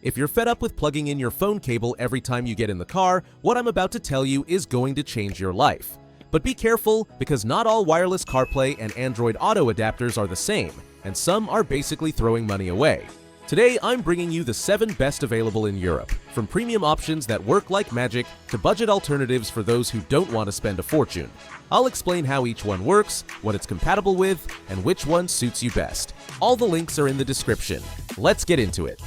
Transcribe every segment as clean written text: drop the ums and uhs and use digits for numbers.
If you're fed up with plugging in your phone cable every time you get in the car, what I'm about to tell you is going to change your life. But be careful, because not all wireless CarPlay and Android Auto adapters are the same, and some are basically throwing money away. Today, I'm bringing you the 7 best available in Europe, from premium options that work like magic to budget alternatives for those who don't want to spend a fortune. I'll explain how each one works, what it's compatible with, and which one suits you best. All the links are in the description. Let's get into it.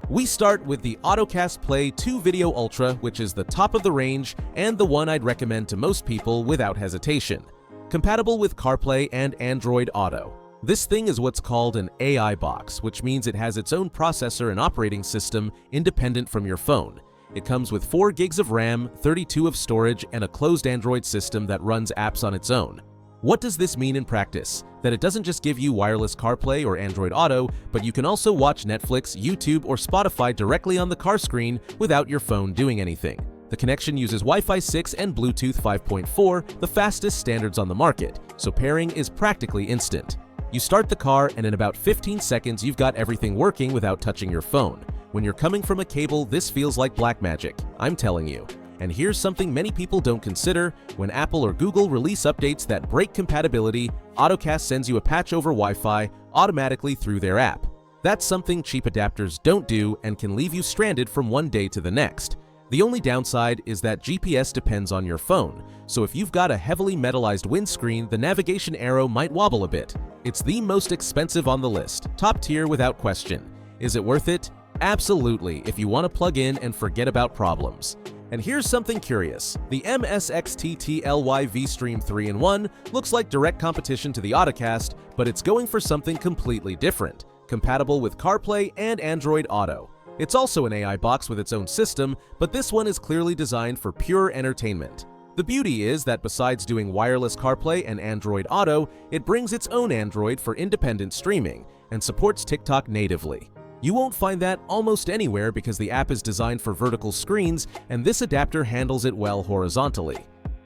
We start with the CarPlay 2 Video Ultra, which is the top of the range and the one I'd recommend to most people without hesitation. Compatible with CarPlay and Android Auto. This thing is what's called an AI box, which means it has its own processor and operating system independent from your phone. It comes with 4 gigs of RAM, 32 of storage, and a closed Android system that runs apps on its own. What does this mean in practice? That it doesn't just give you wireless CarPlay or Android Auto, but you can also watch Netflix, YouTube, or Spotify directly on the car screen without your phone doing anything. The connection uses Wi-Fi 6 and Bluetooth 5.4, the fastest standards on the market, so pairing is practically instant. You start the car, and in about 15 seconds you've got everything working without touching your phone. When you're coming from a cable, this feels like black magic, I'm telling you. And here's something many people don't consider: when Apple or Google release updates that break compatibility, Autocast sends you a patch over Wi-Fi automatically through their app. That's something cheap adapters don't do and can leave you stranded from one day to the next. The only downside is that GPS depends on your phone, so if you've got a heavily metallized windscreen, the navigation arrow might wobble a bit. It's the most expensive on the list, top tier without question. Is it worth it? Absolutely, if you want to plug in and forget about problems. And here's something curious. The MSXTTLY V-Stream 3-in-1 looks like direct competition to the Autocast, but it's going for something completely different, compatible with CarPlay and Android Auto. It's also an AI box with its own system, but this one is clearly designed for pure entertainment. The beauty is that besides doing wireless CarPlay and Android Auto, it brings its own Android for independent streaming and supports TikTok natively. You won't find that almost anywhere because the app is designed for vertical screens, and this adapter handles it well horizontally.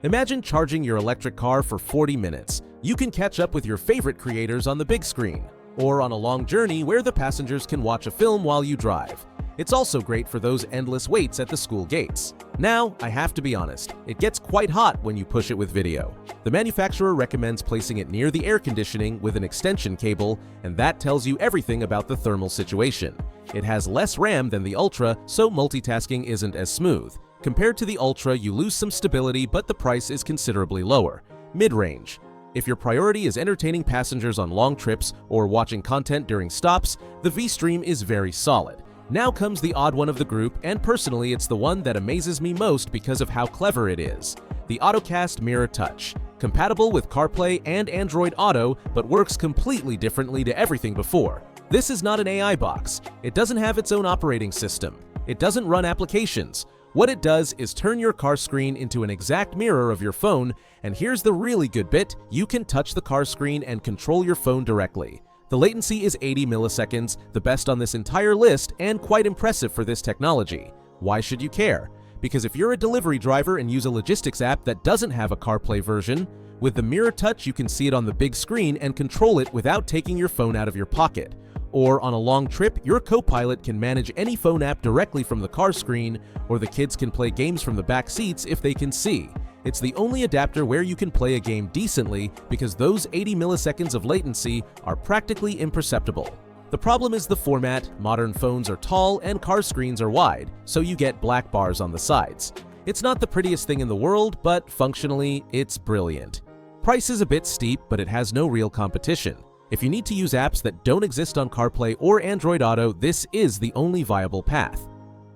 Imagine charging your electric car for 40 minutes. You can catch up with your favorite creators on the big screen, or on a long journey where the passengers can watch a film while you drive. It's also great for those endless waits at the school gates. Now, I have to be honest, it gets quite hot when you push it with video. The manufacturer recommends placing it near the air conditioning with an extension cable, and that tells you everything about the thermal situation. It has less RAM than the Ultra, so multitasking isn't as smooth. Compared to the Ultra, you lose some stability, but the price is considerably lower. Mid-range. If your priority is entertaining passengers on long trips or watching content during stops, the V-Stream is very solid. Now comes the odd one of the group, and personally it's the one that amazes me most because of how clever it is. The Autocast Mirror Touch. Compatible with CarPlay and Android Auto, but works completely differently to everything before. This is not an AI box. It doesn't have its own operating system. It doesn't run applications. What it does is turn your car screen into an exact mirror of your phone, and here's the really good bit: you can touch the car screen and control your phone directly. The latency is 80 milliseconds, the best on this entire list, and quite impressive for this technology. Why should you care? Because if you're a delivery driver and use a logistics app that doesn't have a CarPlay version, with the Mirror Touch you can see it on the big screen and control it without taking your phone out of your pocket. Or on a long trip, your co-pilot can manage any phone app directly from the car screen, or the kids can play games from the back seats if they can see. It's the only adapter where you can play a game decently because those 80 milliseconds of latency are practically imperceptible. The problem is the format. Modern phones are tall and car screens are wide, so you get black bars on the sides. It's not the prettiest thing in the world, but functionally, it's brilliant. Price is a bit steep, but it has no real competition. If you need to use apps that don't exist on CarPlay or Android Auto, this is the only viable path.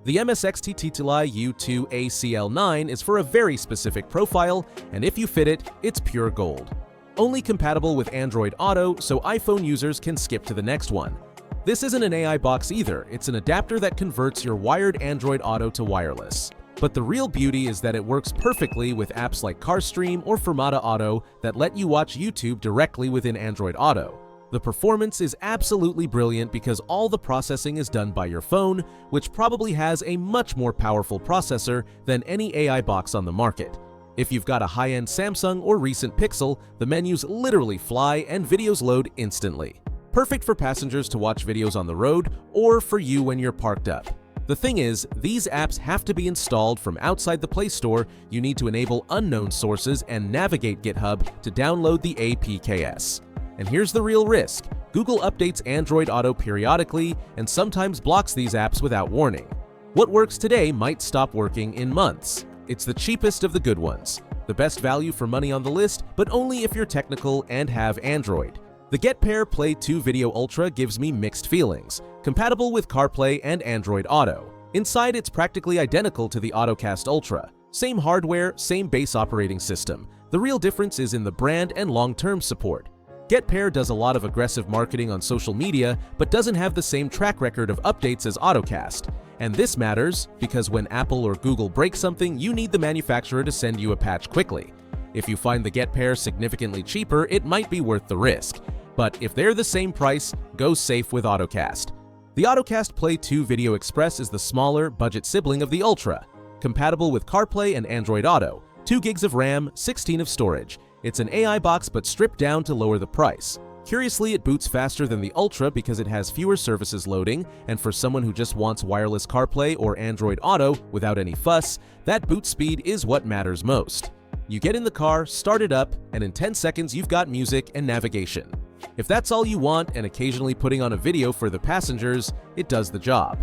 The MSXTTLY U2 ACL9 is for a very specific profile, and if you fit it, it's pure gold. Only compatible with Android Auto, so iPhone users can skip to the next one. This isn't an AI box either, it's an adapter that converts your wired Android Auto to wireless. But the real beauty is that it works perfectly with apps like CarStream or Fermata Auto that let you watch YouTube directly within Android Auto. The performance is absolutely brilliant because all the processing is done by your phone, which probably has a much more powerful processor than any AI box on the market. If you've got a high-end Samsung or recent Pixel, the menus literally fly and videos load instantly. Perfect for passengers to watch videos on the road or for you when you're parked up. The thing is, these apps have to be installed from outside the Play Store. You need to enable unknown sources and navigate GitHub to download the APKs. And here's the real risk. Google updates Android Auto periodically and sometimes blocks these apps without warning. What works today might stop working in months. It's the cheapest of the good ones. The best value for money on the list, but only if you're technical and have Android. The GetPair Play 2 Video Ultra gives me mixed feelings. Compatible with CarPlay and Android Auto. Inside, it's practically identical to the AutoCast Ultra. Same hardware, same base operating system. The real difference is in the brand and long-term support. GetPair does a lot of aggressive marketing on social media, but doesn't have the same track record of updates as AutoCast. And this matters because when Apple or Google break something, you need the manufacturer to send you a patch quickly. If you find the GetPair significantly cheaper, it might be worth the risk. But if they're the same price, go safe with AutoCast. The AutoCast Play 2 Video Express is the smaller, budget sibling of the Ultra. Compatible with CarPlay and Android Auto, 2 gigs of RAM, 16 of storage. It's an AI box but stripped down to lower the price. Curiously, it boots faster than the Ultra because it has fewer services loading, and for someone who just wants wireless CarPlay or Android Auto without any fuss, that boot speed is what matters most. You get in the car, start it up, and in 10 seconds you've got music and navigation. If that's all you want and occasionally putting on a video for the passengers, it does the job.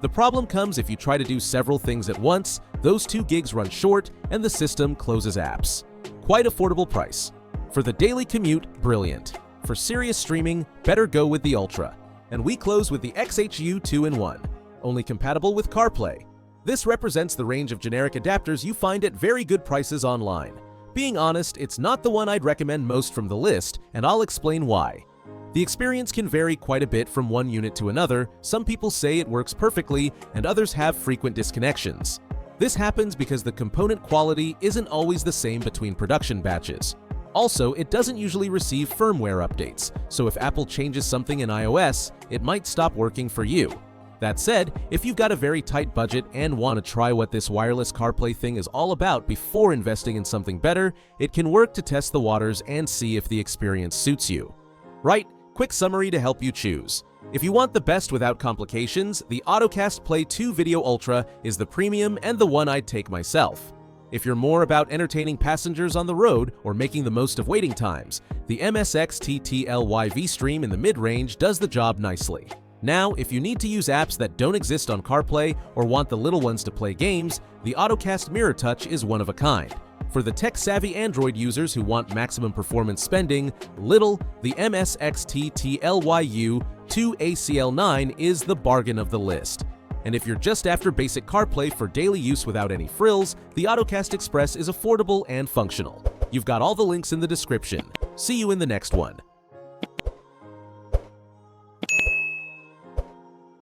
The problem comes if you try to do several things at once, those 2 gigs run short and the system closes apps. Quite affordable price. For the daily commute, brilliant. For serious streaming, better go with the Ultra. And we close with the XHU 2-in-1, only compatible with CarPlay. This represents the range of generic adapters you find at very good prices online. Being honest, it's not the one I'd recommend most from the list, and I'll explain why. The experience can vary quite a bit from one unit to another. Some people say it works perfectly, and others have frequent disconnections. This happens because the component quality isn't always the same between production batches. Also, it doesn't usually receive firmware updates, so if Apple changes something in iOS, it might stop working for you. That said, if you've got a very tight budget and want to try what this wireless CarPlay thing is all about before investing in something better, it can work to test the waters and see if the experience suits you. Right, quick summary to help you choose. If you want the best without complications, the AutoCast Play 2 Video Ultra is the premium and the one I'd take myself. If you're more about entertaining passengers on the road or making the most of waiting times, the MSX TTLY V-Stream in the mid-range does the job nicely. Now, if you need to use apps that don't exist on CarPlay or want the little ones to play games, the AutoCast Mirror Touch is one of a kind. For the tech-savvy Android users who want maximum performance spending, the MSX TTLYU 2ACL9 is the bargain of the list. And if you're just after basic CarPlay for daily use without any frills, the AutoCast Express is affordable and functional. You've got all the links in the description. See you in the next one.